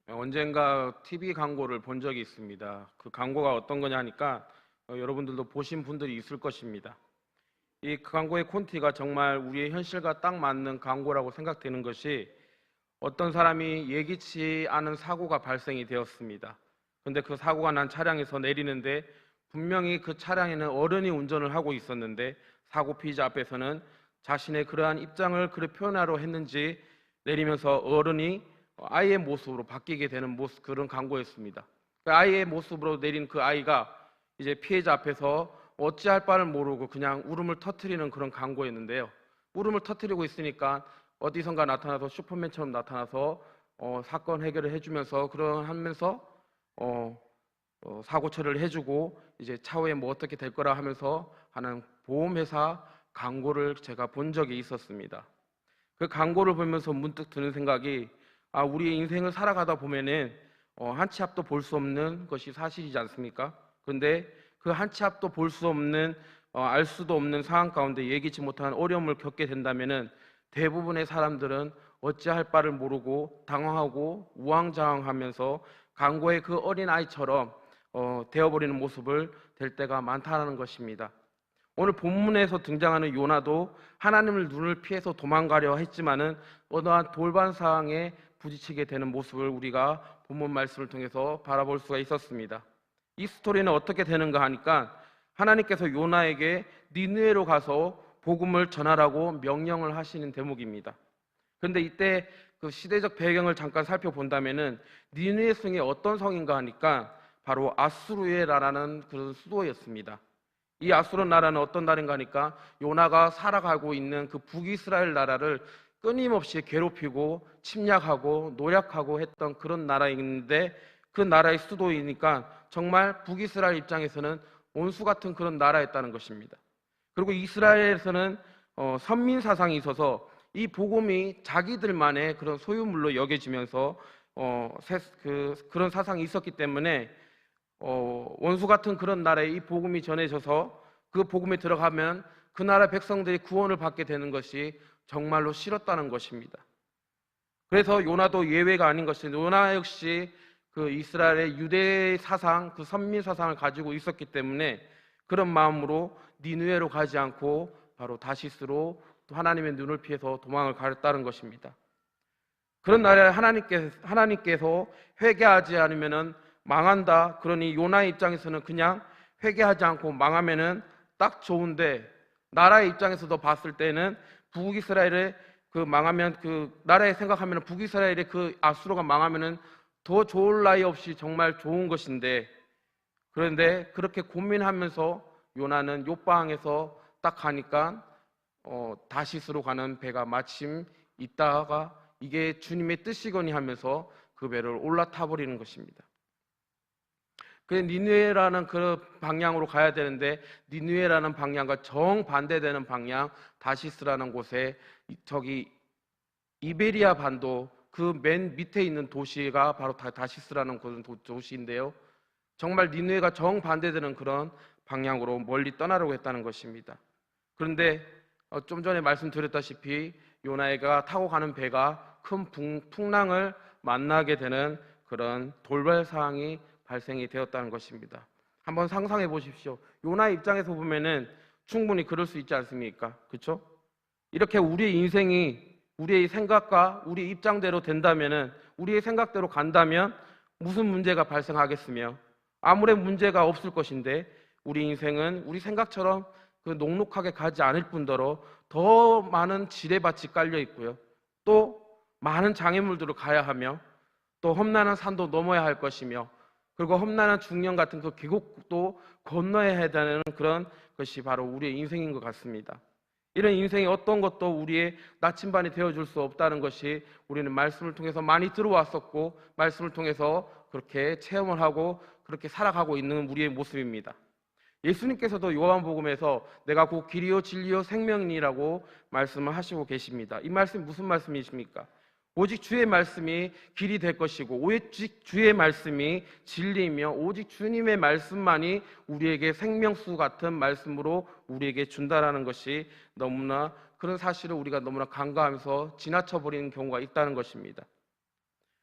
언젠가 TV 광고를 본 적이 있습니다. 그 광고가 어떤 거냐 하니까 여러분들도 보신 분들이 있을 것입니다. 이 광고의 콘티가 정말 우리의 현실과 딱 맞는 광고라고 생각되는 것이, 어떤 사람이 예기치 않은 사고가 발생이 되었습니다. 그런데 그 사고가 난 차량에서 내리는데, 분명히 그 차량에는 어른이 운전을 하고 있었는데, 사고 피의자 앞에서는 자신의 그러한 입장을 그렇게 표현하려 했는지 내리면서 어른이 아이의 모습으로 바뀌게 되는 모습, 그런 광고였습니다. 그 아이의 모습으로 내린 그 아이가 이제 피해자 앞에서 어찌할 바를 모르고 그냥 울음을 터뜨리는 그런 광고였는데요. 울음을 터뜨리고 있으니까 어디선가 나타나서 슈퍼맨처럼 나타나서 사건 해결을 해주면서 사고 처리를 해주고 이제 차후에 뭐 어떻게 될 거라 하면서 하는 보험회사 광고를 제가 본 적이 있었습니다. 그 광고를 보면서 문득 드는 생각이, 우리의 인생을 살아가다 보면은 한 치 앞도 볼 수 없는 것이 사실이지 않습니까? 그런데 그 한 치 앞도 볼 수 없는, 알 수도 없는 상황 가운데 예기치 못한 어려움을 겪게 된다면은 대부분의 사람들은 어찌할 바를 모르고 당황하고 우왕좌왕하면서 광고의 그 어린 아이처럼 되어버리는 모습을 될 때가 많다는 것입니다. 오늘 본문에서 등장하는 요나도 하나님을 눈을 피해서 도망가려 했지만은 어떠한 돌발 상황에 부딪히게 되는 모습을 우리가 본문 말씀을 통해서 바라볼 수가 있었습니다. 이 스토리는 어떻게 되는가 하니까, 하나님께서 요나에게 니느웨로 가서 복음을 전하라고 명령을 하시는 대목입니다. 그런데 이때 그 시대적 배경을 잠깐 살펴본다면은, 니느웨 성이 어떤 성인가 하니까 바로 아수르의 나라는 그런 수도였습니다. 이 아수르 나라는 어떤 나라인가 하니까, 요나가 살아가고 있는 그 북이스라엘 나라를 끊임없이 괴롭히고 침략하고 노략하고 했던 그런 나라인데, 그 나라의 수도이니까 정말 북이스라엘 입장에서는 원수 같은 그런 나라였다는 것입니다. 그리고 이스라엘에서는 선민 사상이 있어서 이 복음이 자기들만의 그런 소유물로 여겨지면서 그런 사상이 있었기 때문에 원수 같은 그런 나라에 이 복음이 전해져서 그 복음에 들어가면 그 나라 백성들이 구원을 받게 되는 것이 정말로 싫었다는 것입니다. 그래서 요나도 예외가 아닌 것이, 요나 역시 그 이스라엘의 유대 사상, 그 선민 사상을 가지고 있었기 때문에 그런 마음으로 니느웨로 가지 않고 바로 다시스로 또 하나님의 눈을 피해서 도망을 가렸다는 것입니다. 그런 날에 하나님께서 회개하지 않으면은 망한다. 그러니 요나의 입장에서는 그냥 회개하지 않고 망하면은 딱 좋은데, 나라의 입장에서도 봤을 때는 북이스라엘의 그 망하면, 그 나라에 생각하면 북이스라엘의 그 아수르가 망하면은 더 좋을 나위 없이 정말 좋은 것인데, 그런데 그렇게 고민하면서 요나는 요바항에서 딱 가니까 다시스로 가는 배가 마침 있다가 이게 주님의 뜻이거니 하면서 그 배를 올라타 버리는 것입니다. 그 니느웨라는 그 방향으로 가야 되는데, 니느웨라는 방향과 정반대되는 방향 다시스라는 곳에 저기 이베리아 반도 그 맨 밑에 있는 도시가 바로 다시스라는 도시인데요. 정말 니느웨가 정반대되는 그런 방향으로 멀리 떠나려고 했다는 것입니다. 그런데 좀 전에 말씀드렸다시피 요나이가 타고 가는 배가 큰 풍랑을 만나게 되는 그런 돌발 사항이 발생이 되었다는 것입니다. 한번 상상해 보십시오. 요나의 입장에서 보면은 충분히 그럴 수 있지 않습니까? 그렇죠? 이렇게 우리의 인생이 우리의 생각과 우리의 입장대로 된다면은, 우리의 생각대로 간다면 무슨 문제가 발생하겠으며, 아무런 문제가 없을 것인데, 우리 인생은 우리 생각처럼 그 녹록하게 가지 않을 뿐더러 더 많은 지뢰밭이 깔려 있고요, 또 많은 장애물들을 가야 하며, 또 험난한 산도 넘어야 할 것이며, 그리고 험난한 중년 같은 그 계곡도 건너야 되는 그런 것이 바로 우리의 인생인 것 같습니다. 이런 인생이 어떤 것도 우리의 나침반이 되어줄 수 없다는 것이 우리는 말씀을 통해서 많이 들어왔었고, 말씀을 통해서 그렇게 체험을 하고 그렇게 살아가고 있는 우리의 모습입니다. 예수님께서도 요한복음에서 내가 곧 길이요 진리요 생명이라고 말씀을 하시고 계십니다. 이 말씀이 무슨 말씀이십니까? 오직 주의 말씀이 길이 될 것이고, 오직 주의 말씀이 진리이며, 오직 주님의 말씀만이 우리에게 생명수 같은 말씀으로 우리에게 준다라는 것이, 너무나 그런 사실을 우리가 너무나 간과하면서 지나쳐버리는 경우가 있다는 것입니다.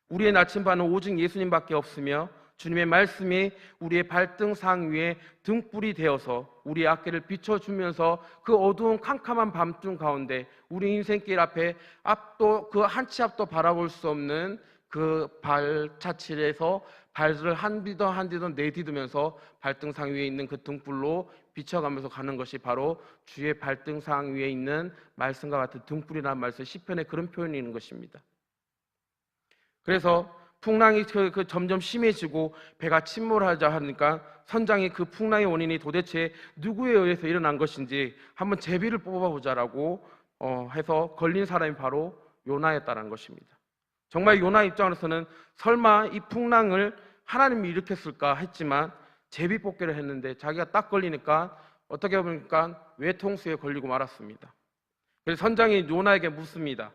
우리의 나침반은 오직 예수님밖에 없으며 주님의 말씀이 우리의 발등상 위에 등불이 되어서 우리의 앞길을 비춰주면서 그 어두운 캄캄한 밤중 가운데 우리 인생길 앞에 앞도 그 한 치 앞도 바라볼 수 없는 그 발자취에서 발을 한 디더 한 디더 내디디면서 발등상 위에 있는 그 등불로 비춰가면서 가는 것이 바로 주의 발등상 위에 있는 말씀과 같은 등불이라는 말씀, 시편에 그런 표현이 있는 것입니다. 그래서 풍랑이 점점 심해지고 배가 침몰하자 하니까 선장이 그 풍랑의 원인이 도대체 누구에 의해서 일어난 것인지 한번 제비를 뽑아보자라고 해서 걸린 사람이 바로 요나였다는 것입니다. 정말 요나 입장에서는 설마 이 풍랑을 하나님이 일으켰을까 했지만 제비 뽑기를 했는데 자기가 딱 걸리니까 어떻게 보니까 외통수에 걸리고 말았습니다. 그래서 선장이 요나에게 묻습니다.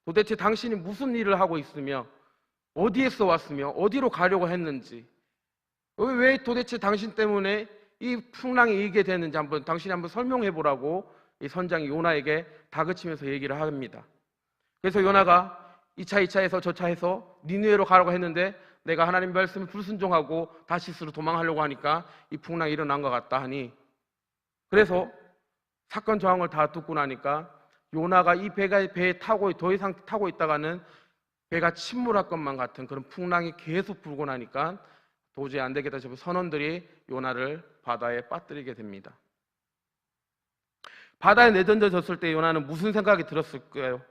도대체 당신이 무슨 일을 하고 있으며 어디에서 왔으며 어디로 가려고 했는지, 왜 도대체 당신 때문에 이 풍랑이 일게 됐는지 당신이 한번 설명해 보라고 이 선장이 요나에게 다그치면서 얘기를 합니다. 그래서 요나가 이 차에서 저 차에서 니느웨로 가라고 했는데 내가 하나님 말씀을 불순종하고 다시스로 도망하려고 하니까 이 풍랑이 일어난 것 같다 하니, 그래서 사건 정황을 다 듣고 나니까 요나가 이 배에 타고 더 이상 타고 있다가는 배가 침몰할 것만 같은 그런 풍랑이 계속 불고 나니까 도저히 안 되겠다 싶어 선원들이 요나를 바다에 빠뜨리게 됩니다. 바다에 내던져졌을 때 요나는 무슨 생각이 들었을까요?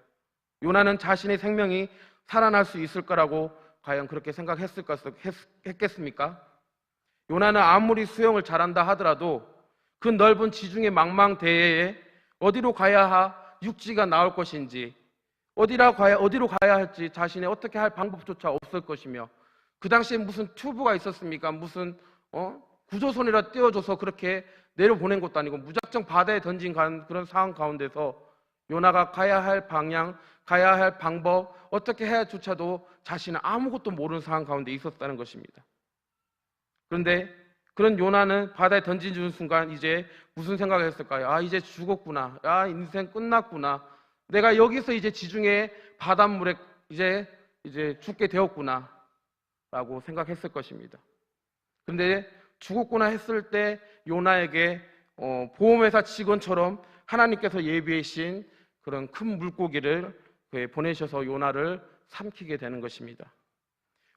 요나는 자신의 생명이 살아날 수 있을 거라고 과연 그렇게 생각했겠습니까? 요나는 아무리 수영을 잘한다 하더라도 그 넓은 지중해 망망대해에 어디로 가야 육지가 나올 것인지, 어디로 가야 할지 자신의 어떻게 할 방법조차 없을 것이며, 그 당시에 무슨 튜브가 있었습니까? 무슨 구조선이라 띄워줘서 그렇게 내려보낸 것도 아니고 무작정 바다에 던진 그런 상황 가운데서 요나가 가야 할 방향, 가야 할 방법, 어떻게 해야 조차도 자신은 아무것도 모르는 상황 가운데 있었다는 것입니다. 그런데 그런 요나는 바다에 던진 순간 이제 무슨 생각을 했을까요? 아, 이제 죽었구나. 아, 인생 끝났구나. 내가 여기서 이제 지중해 바닷물에 이제 죽게 되었구나 라고 생각했을 것입니다. 그런데 죽었구나 했을 때 요나에게 보험회사 직원처럼 하나님께서 예비하신 그런 큰 물고기를 보내셔서 요나를 삼키게 되는 것입니다.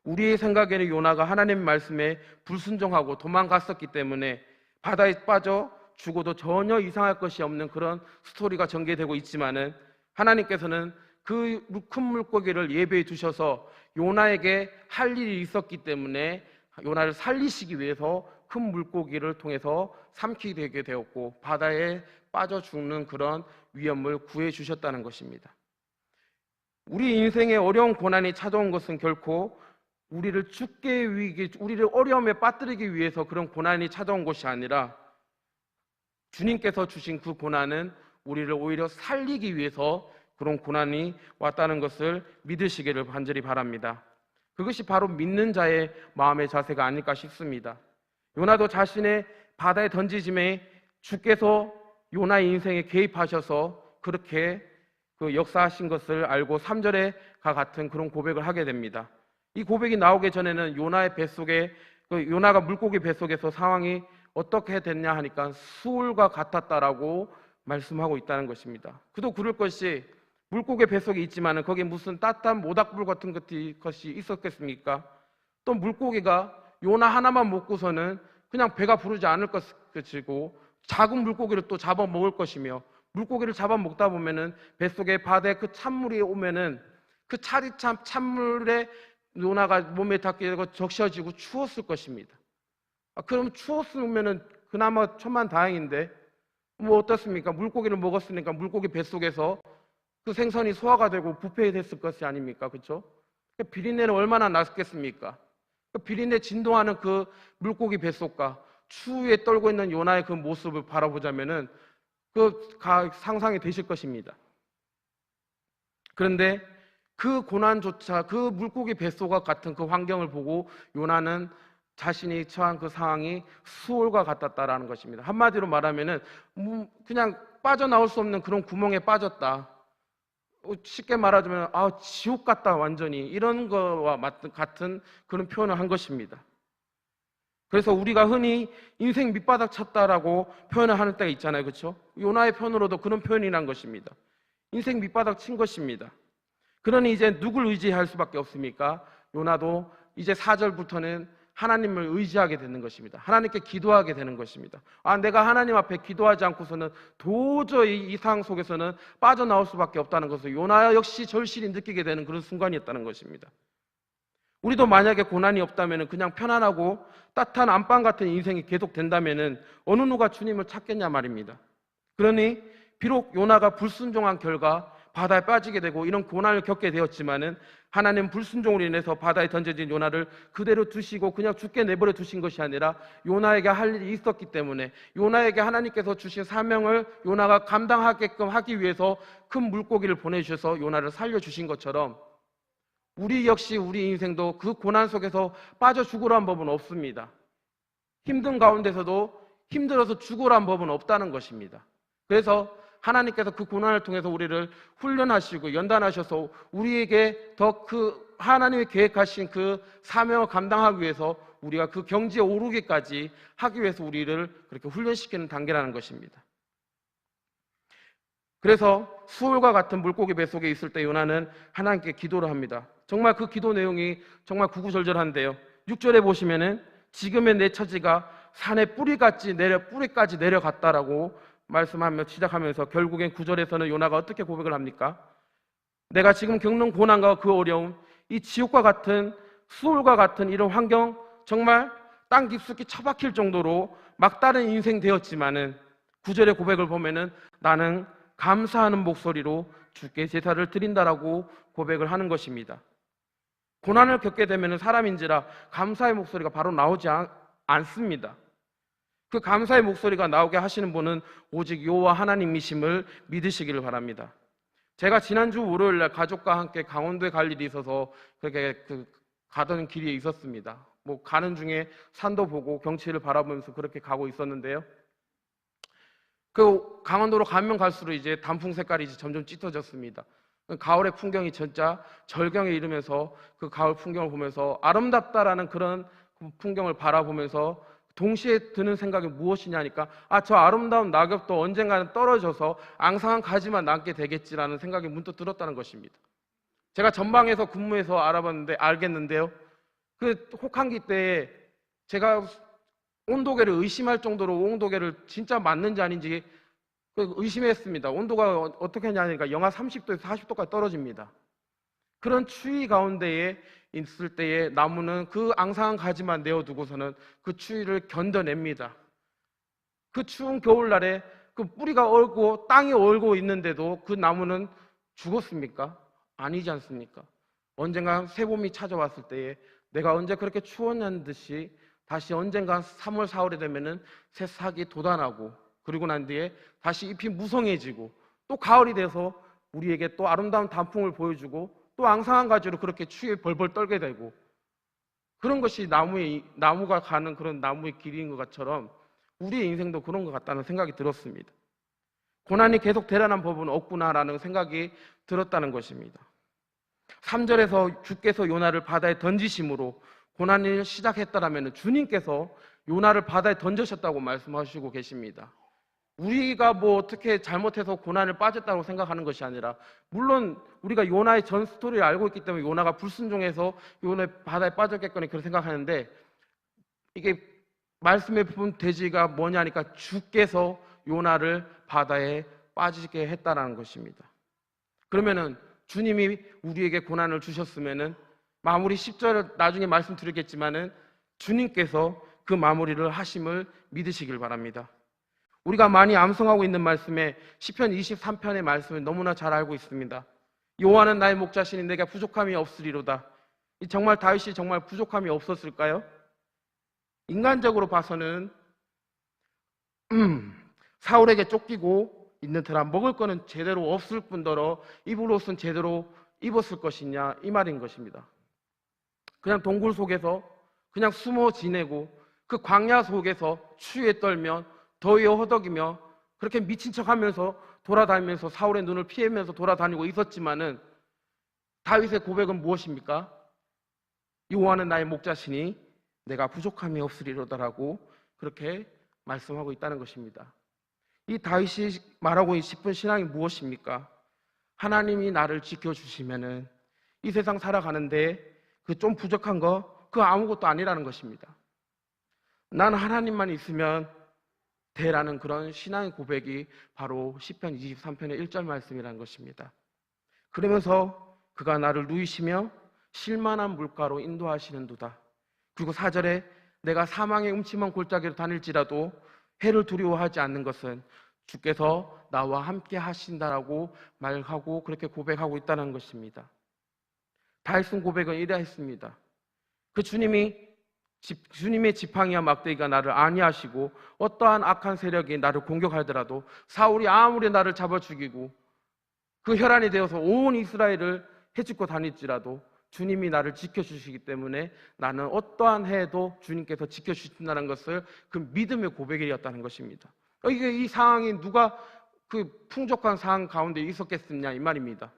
우리의 생각에는 요나가 하나님의 말씀에 불순종하고 도망갔었기 때문에 바다에 빠져 죽어도 전혀 이상할 것이 없는 그런 스토리가 전개되고 있지만은, 하나님께서는 그 큰 물고기를 예배해 두셔서 요나에게 할 일이 있었기 때문에 요나를 살리시기 위해서 큰 물고기를 통해서 삼키게 되었고 바다에 빠져 죽는 그런 위험을 구해 주셨다는 것입니다. 우리 인생에 어려운 고난이 찾아온 것은 결코 우리를 우리를 어려움에 빠뜨리기 위해서 그런 고난이 찾아온 것이 아니라 주님께서 주신 그 고난은 우리를 오히려 살리기 위해서 그런 고난이 왔다는 것을 믿으시기를 간절히 바랍니다. 그것이 바로 믿는 자의 마음의 자세가 아닐까 싶습니다. 요나도 자신의 바다에 던지짐에 주께서 요나의 인생에 개입하셔서 그렇게 그 역사하신 것을 알고 3절에 같은 그런 고백을 하게 됩니다. 이 고백이 나오기 전에는 요나의 뱃속에 요나가 물고기 뱃속에서 상황이 어떻게 됐냐 하니까 수울과 같았다라고 말씀하고 있다는 것입니다. 그도 그럴 것이 물고기 뱃속에 있지만은 거기에 무슨 따뜻한 모닥불 같은 것이 있었겠습니까? 또 물고기가 요나 하나만 먹고서는 그냥 배가 부르지 않을 것이고 작은 물고기를 또 잡아 먹을 것이며, 물고기를 잡아 먹다 보면은 뱃속에 바다에 그 찬물이 오면은 그 차디찬 찬물에 요나가 몸에 닿게 되고 적셔지고 추웠을 것입니다. 그럼 추웠으면은 그나마 천만다행인데 뭐 어떻습니까? 물고기를 먹었으니까 물고기 뱃속에서 그 생선이 소화가 되고 부패됐을 것이 아닙니까? 그렇죠? 비린내는 얼마나 났겠습니까? 비린내 진동하는 그 물고기 뱃속과 추위에 떨고 있는 요나의 그 모습을 바라보자면은 상상이 되실 것입니다. 그런데 그 고난조차 그 물고기 뱃속과 같은 그 환경을 보고 요나는 자신이 처한 그 상황이 수올과 같았다라는 것입니다. 한마디로 말하면은 그냥 빠져나올 수 없는 그런 구멍에 빠졌다. 쉽게 말하자면 지옥 같다 완전히 이런 거와 같은 그런 표현을 한 것입니다. 그래서 우리가 흔히 인생 밑바닥 쳤다라고 표현을 하는 때가 있잖아요. 그렇죠? 요나의 편으로도 그런 표현이 난 것입니다. 인생 밑바닥 친 것입니다. 그러니 이제 누굴 의지할 수밖에 없습니까? 요나도 이제 4절부터는 하나님을 의지하게 되는 것입니다. 하나님께 기도하게 되는 것입니다. 내가 하나님 앞에 기도하지 않고서는 도저히 이 상황 속에서는 빠져나올 수밖에 없다는 것을 요나 역시 절실히 느끼게 되는 그런 순간이었다는 것입니다. 우리도 만약에 고난이 없다면 그냥 편안하고 따뜻한 안방 같은 인생이 계속 된다면 어느 누가 주님을 찾겠냐 말입니다. 그러니 비록 요나가 불순종한 결과 바다에 빠지게 되고 이런 고난을 겪게 되었지만은 하나님 불순종으로 인해서 바다에 던져진 요나를 그대로 두시고 그냥 죽게 내버려 두신 것이 아니라 요나에게 할 일이 있었기 때문에 요나에게 하나님께서 주신 사명을 요나가 감당하게끔 하기 위해서 큰 물고기를 보내주셔서 요나를 살려주신 것처럼 우리 역시 우리 인생도 그 고난 속에서 빠져 죽으란 법은 없습니다. 힘든 가운데서도 힘들어서 죽으란 법은 없다는 것입니다. 그래서 하나님께서 그 고난을 통해서 우리를 훈련하시고 연단하셔서 우리에게 더 그 하나님이 계획하신 그 사명을 감당하기 위해서 우리가 그 경지에 오르기까지 하기 위해서 우리를 그렇게 훈련시키는 단계라는 것입니다. 그래서 수울과 같은 물고기 뱃속에 있을 때 요나는 하나님께 기도를 합니다. 정말 그 기도 내용이 정말 구구절절한데요. 6절에 보시면은 지금의 내 처지가 산의 뿌리까지 내려갔다라고 말씀하며 시작하면서 결국엔 9절에서는 요나가 어떻게 고백을 합니까? 내가 지금 겪는 고난과 그 어려움, 이 지옥과 같은 수울과 같은 이런 환경, 정말 땅 깊숙이 처박힐 정도로 막다른 인생 되었지만은 9절의 고백을 보면은 나는 감사하는 목소리로 주께 제사를 드린다라고 고백을 하는 것입니다. 고난을 겪게 되면은 사람인지라 감사의 목소리가 바로 나오지 않습니다. 그 감사의 목소리가 나오게 하시는 분은 오직 여호와 하나님이심을 믿으시기를 바랍니다. 제가 지난주 월요일날 가족과 함께 강원도에 갈 일이 있어서 그렇게 가던 길이 있었습니다. 가는 중에 산도 보고 경치를 바라보면서 그렇게 가고 있었는데요. 그 강원도로 가면 갈수록 이제 단풍 색깔이 이제 점점 짙어졌습니다. 가을의 풍경이 진짜 절경에 이르면서 그 가을 풍경을 보면서 아름답다라는 그런 풍경을 바라보면서 동시에 드는 생각이 무엇이냐니까 저 아름다운 낙엽도 언젠가는 떨어져서 앙상한 가지만 남게 되겠지라는 생각이 문득 들었다는 것입니다. 제가 전방에서 근무해서 알겠는데요. 그 혹한기 때에 제가 온도계를 의심할 정도로 온도계를 진짜 맞는지 아닌지 의심했습니다. 온도가 어떻게 하냐니까 영하 30도에서 40도까지 떨어집니다. 그런 추위 가운데에 있을 때에 나무는 그 앙상한 가지만 내어두고서는 그 추위를 견뎌냅니다. 그 추운 겨울날에 그 뿌리가 얼고 땅이 얼고 있는데도 그 나무는 죽었습니까? 아니지 않습니까? 언젠가 새봄이 찾아왔을 때에 내가 언제 그렇게 추웠냐는 듯이 다시 언젠가 3월, 4월에 되면은 새싹이 돋아나고 그리고 난 뒤에 다시 잎이 무성해지고 또 가을이 돼서 우리에게 또 아름다운 단풍을 보여주고 또 앙상한 가지로 그렇게 추위에 벌벌 떨게 되고 그런 것이 나무가 가는 그런 나무의 길인 것처럼 우리의 인생도 그런 것 같다는 생각이 들었습니다. 고난이 계속 대란한 법은 없구나라는 생각이 들었다는 것입니다. 3절에서 주께서 요나를 바다에 던지심으로 고난을 시작했다라면 주님께서 요나를 바다에 던지셨다고 말씀하시고 계십니다. 우리가 어떻게 잘못해서 고난을 빠졌다고 생각하는 것이 아니라 물론 우리가 요나의 전 스토리를 알고 있기 때문에 요나가 불순종해서 요나의 바다에 빠졌겠거니 그렇게 생각하는데 이게 말씀의 부분 대지가 뭐냐니까 주께서 요나를 바다에 빠지게 했다라는 것입니다. 그러면은 주님이 우리에게 고난을 주셨으면은 마무리 10절 나중에 말씀드리겠지만은 주님께서 그 마무리를 하심을 믿으시길 바랍니다. 우리가 많이 암송하고 있는 말씀에 시편 23편의 말씀을 너무나 잘 알고 있습니다. 여호와는 나의 목자시니 내게 부족함이 없으리로다. 정말 다윗이 정말 부족함이 없었을까요? 인간적으로 봐서는 사울에게 쫓기고 있는 터라 먹을 거는 제대로 없을 뿐더러 입을 옷은 제대로 입었을 것이냐 이 말인 것입니다. 그냥 동굴 속에서 그냥 숨어 지내고 그 광야 속에서 추위에 떨며 더위에 허덕이며 그렇게 미친 척하면서 돌아다니면서 사울의 눈을 피하면서 돌아다니고 있었지만은 다윗의 고백은 무엇입니까? 여호와는 나의 목자시니 내가 부족함이 없으리로다라고 그렇게 말씀하고 있다는 것입니다. 이 다윗이 말하고 싶은 신앙이 무엇입니까? 하나님이 나를 지켜주시면은 이 세상 살아가는데 그 좀 부족한 거 그거 아무것도 아니라는 것입니다. 난 하나님만 있으면 돼라는 그런 신앙의 고백이 바로 시편 23편의 1절 말씀이라는 것입니다. 그러면서 그가 나를 누이시며 실만한 물가로 인도하시는도다. 그리고 4절에 내가 사망의 음침한 골짜기로 다닐지라도 해를 두려워하지 않는 것은 주께서 나와 함께 하신다라고 말하고 그렇게 고백하고 있다는 것입니다. 다윗의 고백은 이러했습니다. 그 주님의 지팡이와 막대기가 나를 안위하시고 어떠한 악한 세력이 나를 공격하더라도 사울이 아무리 나를 잡아 죽이고 그 혈안이 되어서 온 이스라엘을 해집고 다닐지라도 주님이 나를 지켜주시기 때문에 나는 어떠한 해도 주님께서 지켜주신다는 것을 그 믿음의 고백이었다는 것입니다. 이게 이 상황이 누가 그 풍족한 상황 가운데 있었겠느냐 이 말입니다.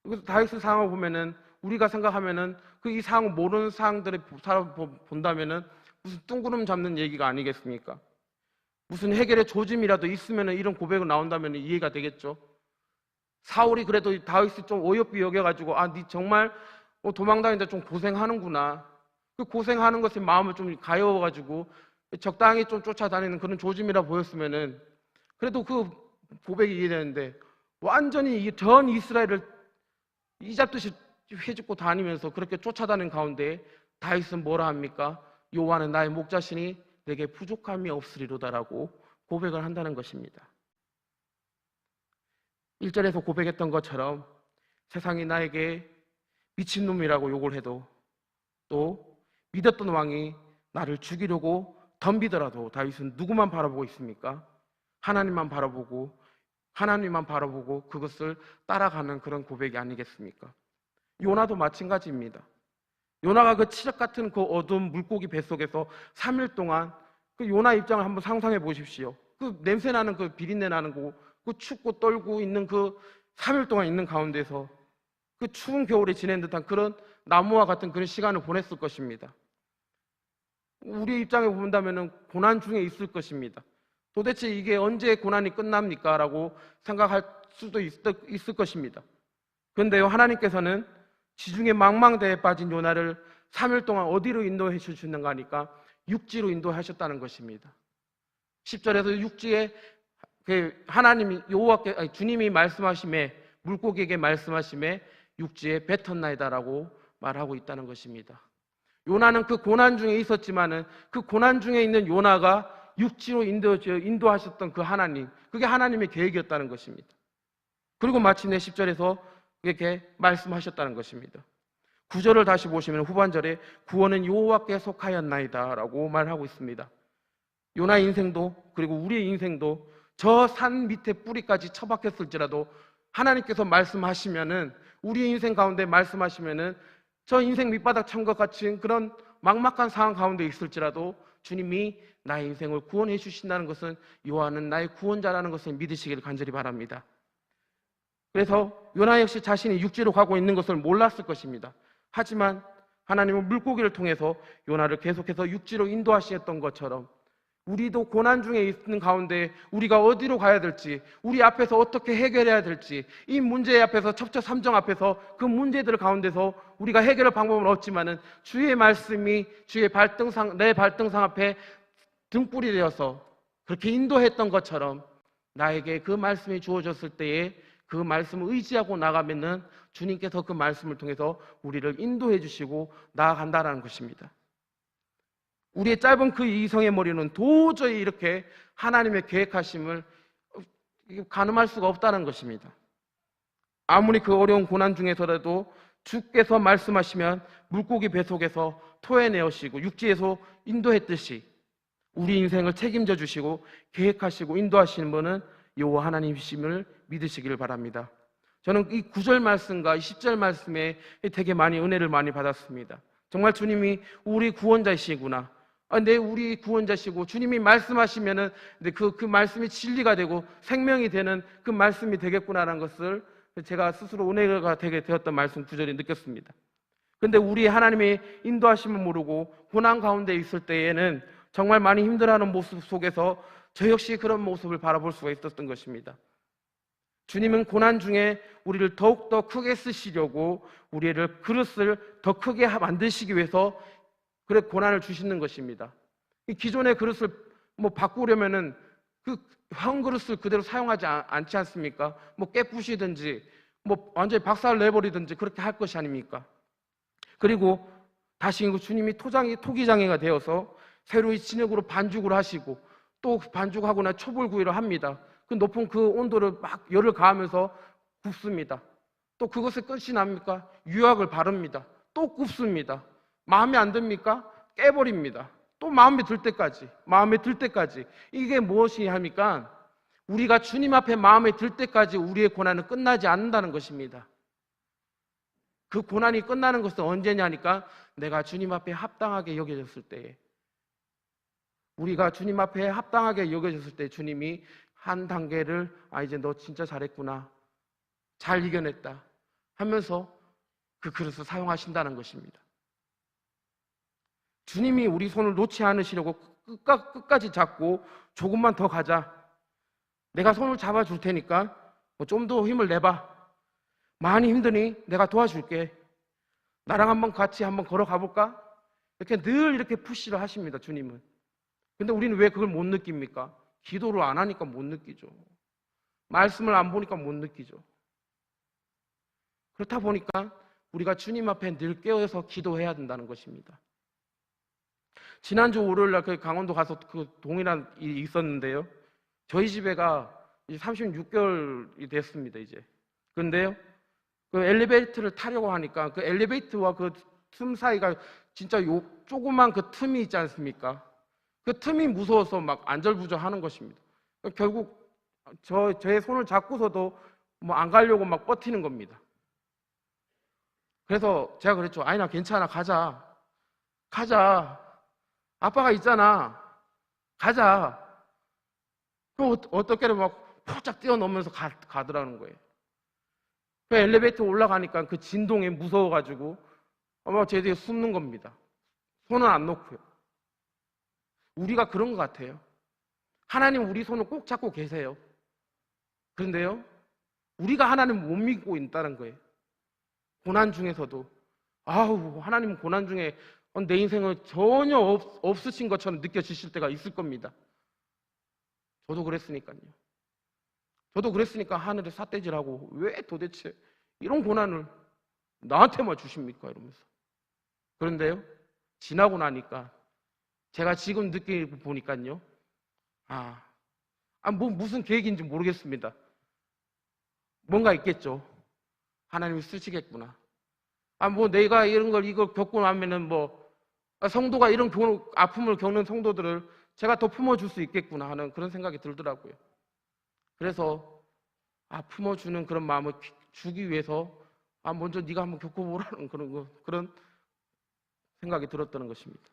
그래서 다윗의 상황을 보면은 우리가 생각하면은 그 이 상황을 모르는 사람들을 본다면은 무슨 뜬구름 잡는 얘기가 아니겠습니까? 무슨 해결의 조짐이라도 있으면은 이런 고백이 나온다면 이해가 되겠죠. 사울이 그래도 다윗을 좀 어여삐 여겨가지고 네 정말 도망다니는데 좀 고생하는구나. 그 고생하는 것에 마음을 좀 가여워가지고 적당히 좀 쫓아다니는 그런 조짐이라 보였으면은 그래도 그 고백이 이해되는데 완전히 전 이스라엘을 이잡듯이 해집고 다니면서 그렇게 쫓아다니는 가운데 다윗은 뭐라 합니까? 여호와는 나의 목자시니 내게 부족함이 없으리로다라고 고백을 한다는 것입니다. 1절에서 고백했던 것처럼 세상이 나에게 미친놈이라고 욕을 해도 또 믿었던 왕이 나를 죽이려고 덤비더라도 다윗은 누구만 바라보고 있습니까? 하나님만 바라보고 그것을 따라가는 그런 고백이 아니겠습니까? 요나도 마찬가지입니다. 요나가 그 칠흑 같은 그 어두운 물고기 뱃속에서 3일 동안 그 요나 입장을 한번 상상해 보십시오. 그 냄새나는 그 비린내 나는 그 춥고 떨고 있는 그 3일 동안 있는 가운데서 그 추운 겨울에 지낸 듯한 그런 나무와 같은 그런 시간을 보냈을 것입니다. 우리 입장에 본다면 고난 중에 있을 것입니다. 도대체 이게 언제 고난이 끝납니까? 라고 생각할 수도 있을 것입니다. 그런데요, 하나님께서는 지중해 망망대에 빠진 요나를 3일 동안 어디로 인도해 주시는가 하니까 육지로 인도하셨다는 것입니다. 10절에서 육지에 하나님이 주님이 말씀하심에 물고기에게 말씀하심에 육지에 뱉었나이다라고 말하고 있다는 것입니다. 요나는 그 고난 중에 있었지만은 그 고난 중에 있는 요나가 육지로 인도하셨던 그 하나님, 그게 하나님의 계획이었다는 것입니다. 그리고 마침내 10절에서 이렇게 말씀하셨다는 것입니다. 9절을 다시 보시면 후반절에 구원은 여호와께 속하였나이다 라고 말하고 있습니다. 요나의 인생도 그리고 우리의 인생도 저 산 밑에 뿌리까지 처박혔을지라도 하나님께서 말씀하시면은 우리 인생 가운데 말씀하시면은 저 인생 밑바닥 천것 같은 그런 막막한 상황 가운데 있을지라도 주님이 나의 인생을 구원해 주신다는 것은 여호와는 나의 구원자라는 것을 믿으시기를 간절히 바랍니다. 그래서 요나 역시 자신이 육지로 가고 있는 것을 몰랐을 것입니다. 하지만 하나님은 물고기를 통해서 요나를 계속해서 육지로 인도하셨던 것처럼 우리도 고난 중에 있는 가운데 우리가 어디로 가야 될지, 우리 앞에서 어떻게 해결해야 될지, 이 문제 앞에서 첩첩산중 앞에서 그 문제들 가운데서 우리가 해결할 방법은 없지만은 주의 말씀이 내 발등상 앞에 등불이 되어서 그렇게 인도했던 것처럼 나에게 그 말씀이 주어졌을 때에 그 말씀을 의지하고 나가면은 주님께서 그 말씀을 통해서 우리를 인도해 주시고 나아간다는 것입니다. 우리의 짧은 그 이성의 머리는 도저히 이렇게 하나님의 계획하심을 가늠할 수가 없다는 것입니다. 아무리 그 어려운 고난 중에서라도 주께서 말씀하시면 물고기 뱃속에서 토해내시고 육지에서 인도했듯이 우리 인생을 책임져 주시고 계획하시고 인도하시는 분은 여호와 하나님이심을 믿으시기를 바랍니다. 저는 이 9절 말씀과 이 10절 말씀에 되게 많이 은혜를 많이 받았습니다. 정말 주님이 우리 구원자이시구나. 우리 구원자시고 주님이 말씀하시면은 그 말씀이 진리가 되고 생명이 되는 그 말씀이 되겠구나라는 것을 제가 스스로 은혜가 되게 되었던 말씀 구절이 느꼈습니다. 근데 우리 하나님의 인도하심을 모르고 고난 가운데 있을 때에는 정말 많이 힘들어하는 모습 속에서 저 역시 그런 모습을 바라볼 수가 있었던 것입니다. 주님은 고난 중에 우리를 더욱더 크게 쓰시려고 우리를 그릇을 더 크게 만드시기 위해서 그래 고난을 주시는 것입니다. 기존의 그릇을 바꾸려면은 그 형 그릇을 그대로 사용하지 않지 않습니까? 깨부시든지 완전히 박살 내버리든지 그렇게 할 것이 아닙니까? 그리고 다시 주님이 토기장애가 되어서 새로이 진흙으로 반죽을 하시고 또 반죽하고 나 초벌구이를 합니다. 그 높은 그 온도를 막 열을 가하면서 굽습니다. 또 그것을 끝이 납니까? 유약을 바릅니다. 또 굽습니다. 마음에 안 듭니까? 깨버립니다. 또 마음에 들 때까지. 이게 무엇이 합니까? 우리가 주님 앞에 마음에 들 때까지 우리의 고난은 끝나지 않는다는 것입니다. 그 고난이 끝나는 것은 언제냐니까 내가 주님 앞에 합당하게 여겨졌을 때에, 우리가 주님 앞에 합당하게 여겨졌을 때 주님이 한 단계를 이제 너 진짜 잘했구나, 잘 이겨냈다 하면서 그 그릇을 사용하신다는 것입니다. 주님이 우리 손을 놓지 않으시려고 끝까지 잡고 조금만 더 가자, 내가 손을 잡아줄 테니까 좀 더 힘을 내봐, 많이 힘드니 내가 도와줄게, 나랑 한번 같이 한번 걸어가 볼까? 이렇게 늘 이렇게 푸시를 하십니다, 주님은. 근데 우리는 왜 그걸 못 느낍니까? 기도를 안 하니까 못 느끼죠. 말씀을 안 보니까 못 느끼죠. 그렇다 보니까 우리가 주님 앞에 늘 깨어서 기도해야 된다는 것입니다. 지난주 월요일 날 강원도 가서 그 동일한 일이 있었는데요. 저희 집에가 36개월이 됐습니다, 이제. 그런데요, 그 엘리베이터를 타려고 하니까 그 엘리베이터와 그 틈 사이가 진짜 조그만 그 틈이 있지 않습니까? 그 틈이 무서워서 막 안절부절 하는 것입니다. 결국 저의 손을 잡고서도 안 가려고 막 버티는 겁니다. 그래서 제가 그랬죠. 나 괜찮아, 가자. 아빠가 있잖아. 가자. 그럼 어떻게든 막 포짝 뛰어넘으면서 가더라는 거예요. 그 엘리베이터 올라가니까 그 진동에 무서워가지고 아마 제 뒤에 숨는 겁니다. 손은 안 놓고요. 우리가 그런 것 같아요. 하나님 우리 손을 꼭 잡고 계세요. 그런데요, 우리가 하나님을 못 믿고 있다는 거예요. 고난 중에서도 하나님은 고난 중에 내 인생을 전혀 없으신 것처럼 느껴지실 때가 있을 겁니다. 저도 그랬으니까 하늘에 삿대질하고 왜 도대체 이런 고난을 나한테만 주십니까? 이러면서. 그런데요, 지나고 나니까 제가 지금 느끼고 보니까요, 무슨 계획인지 모르겠습니다. 뭔가 있겠죠. 하나님이 쓰시겠구나. 내가 이걸 겪고 나면은 성도가 이런 아픔을 겪는 성도들을 제가 더 품어줄 수 있겠구나 하는 그런 생각이 들더라고요. 그래서 품어주는 그런 마음을 주기 위해서 먼저 네가 한번 겪어보라는 그런 생각이 들었다는 것입니다.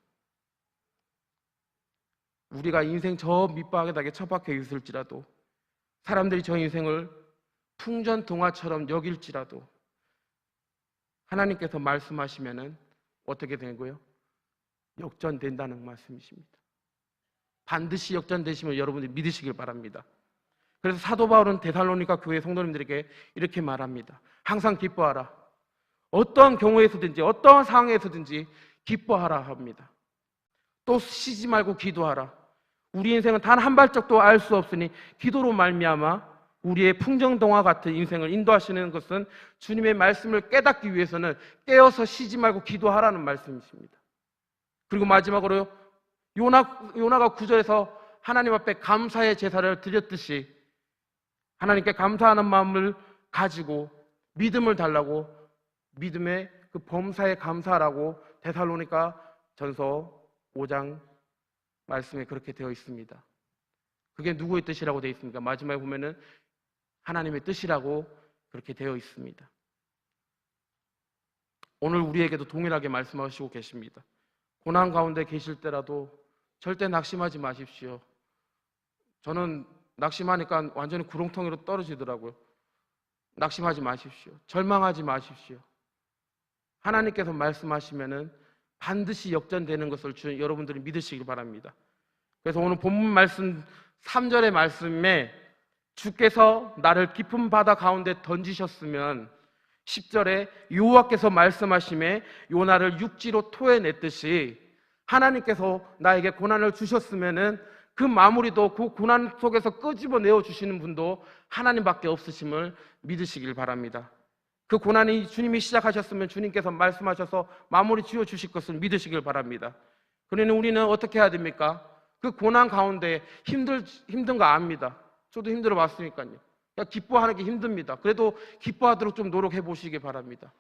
우리가 인생 저 밑바닥에 처박혀 있을지라도, 사람들이 저 인생을 풍전등화처럼 여길지라도 하나님께서 말씀하시면은 어떻게 되고요? 역전된다는 말씀이십니다. 반드시 역전되심을 여러분들이 믿으시길 바랍니다. 그래서 사도 바울은 데살로니가 교회 성도님들에게 이렇게 말합니다. 항상 기뻐하라. 어떠한 경우에서든지 어떠한 상황에서든지 기뻐하라 합니다. 또 쉬지 말고 기도하라. 우리 인생은 단 한 발짝도 알 수 없으니 기도로 말미암아 우리의 풍정동화 같은 인생을 인도하시는 것은 주님의 말씀을 깨닫기 위해서는 깨어서 쉬지 말고 기도하라는 말씀이십니다. 그리고 마지막으로 요나가 9절에서 하나님 앞에 감사의 제사를 드렸듯이 하나님께 감사하는 마음을 가지고 믿음을 달라고, 믿음의 그 범사에 감사하라고 데살로니가 전서 5장 말씀에 그렇게 되어 있습니다. 그게 누구의 뜻이라고 되어 있습니까? 마지막에 보면은 하나님의 뜻이라고 그렇게 되어 있습니다. 오늘 우리에게도 동일하게 말씀하시고 계십니다. 고난 가운데 계실 때라도 절대 낙심하지 마십시오. 저는 낙심하니까 완전히 구렁텅이로 떨어지더라고요. 낙심하지 마십시오. 절망하지 마십시오. 하나님께서 말씀하시면은 반드시 역전되는 것을 여러분들이 믿으시길 바랍니다. 그래서 오늘 본문 말씀 3절의 말씀에 주께서 나를 깊은 바다 가운데 던지셨으면 10절에 여호와께서 말씀하심에 요나를 육지로 토해냈듯이 하나님께서 나에게 고난을 주셨으면은 그 마무리도 그 고난 속에서 끄집어내어 주시는 분도 하나님밖에 없으심을 믿으시길 바랍니다. 그 고난이 주님이 시작하셨으면 주님께서 말씀하셔서 마무리 지어 주실 것을 믿으시길 바랍니다. 그러니 우리는 어떻게 해야 됩니까? 그 고난 가운데 힘든 거 압니다. 저도 힘들어 봤으니까요. 기뻐하는 게 힘듭니다. 그래도 기뻐하도록 좀 노력해 보시기 바랍니다.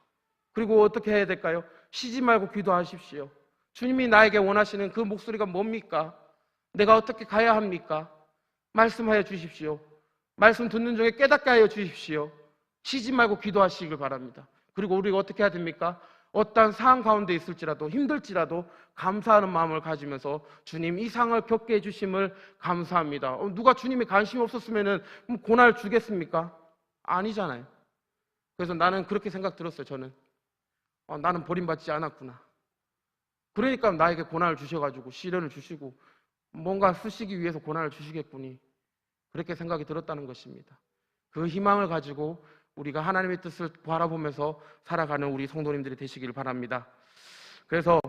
그리고 어떻게 해야 될까요? 쉬지 말고 기도하십시오. 주님이 나에게 원하시는 그 목소리가 뭡니까? 내가 어떻게 가야 합니까? 말씀하여 주십시오. 말씀 듣는 중에 깨닫게 하여 주십시오. 쉬지 말고 기도하시길 바랍니다. 그리고 우리가 어떻게 해야 됩니까? 어떠한 상황 가운데 있을지라도 힘들지라도 감사하는 마음을 가지면서 주님 이 상을 겪게 해주심을 감사합니다. 누가 주님이 관심이 없었으면 고난을 주겠습니까? 아니잖아요. 그래서 나는 그렇게 생각 들었어요. 저는 나는 버림받지 않았구나. 그러니까 나에게 고난을 주셔가지고 시련을 주시고 뭔가 쓰시기 위해서 고난을 주시겠구니, 그렇게 생각이 들었다는 것입니다. 그 희망을 가지고 우리가 하나님의 뜻을 바라보면서 살아가는 우리 성도님들이 되시길 바랍니다. 그래서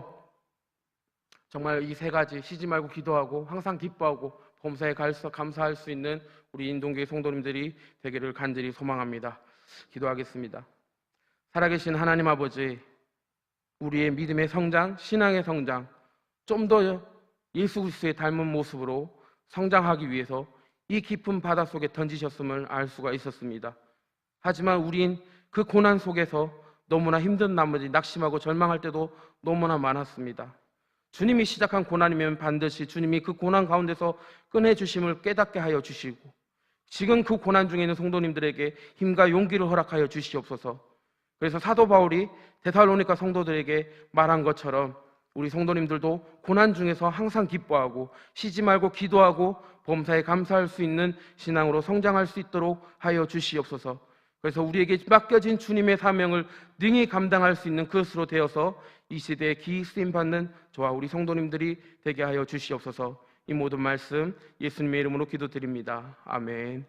정말 이 세 가지, 쉬지 말고 기도하고 항상 기뻐하고 범사에 감사할 수 있는 우리 인동교회 성도님들이 되기를 간절히 소망합니다. 기도하겠습니다. 살아계신 하나님 아버지, 우리의 믿음의 성장, 신앙의 성장, 좀 더 예수 그리스도의 닮은 모습으로 성장하기 위해서 이 깊은 바다 속에 던지셨음을 알 수가 있었습니다. 하지만 우린 그 고난 속에서 너무나 힘든 나머지 낙심하고 절망할 때도 너무나 많았습니다. 주님이 시작한 고난이면 반드시 주님이 그 고난 가운데서 꺼내주심을 깨닫게 하여 주시고, 지금 그 고난 중에 있는 성도님들에게 힘과 용기를 허락하여 주시옵소서. 그래서 사도 바울이 데살로니가 성도들에게 말한 것처럼 우리 성도님들도 고난 중에서 항상 기뻐하고 쉬지 말고 기도하고 범사에 감사할 수 있는 신앙으로 성장할 수 있도록 하여 주시옵소서. 그래서 우리에게 맡겨진 주님의 사명을 능히 감당할 수 있는 그것으로 되어서 이 시대에 기이 쓰임받는 저와 우리 성도님들이 되게 하여 주시옵소서. 이 모든 말씀 예수님의 이름으로 기도드립니다. 아멘.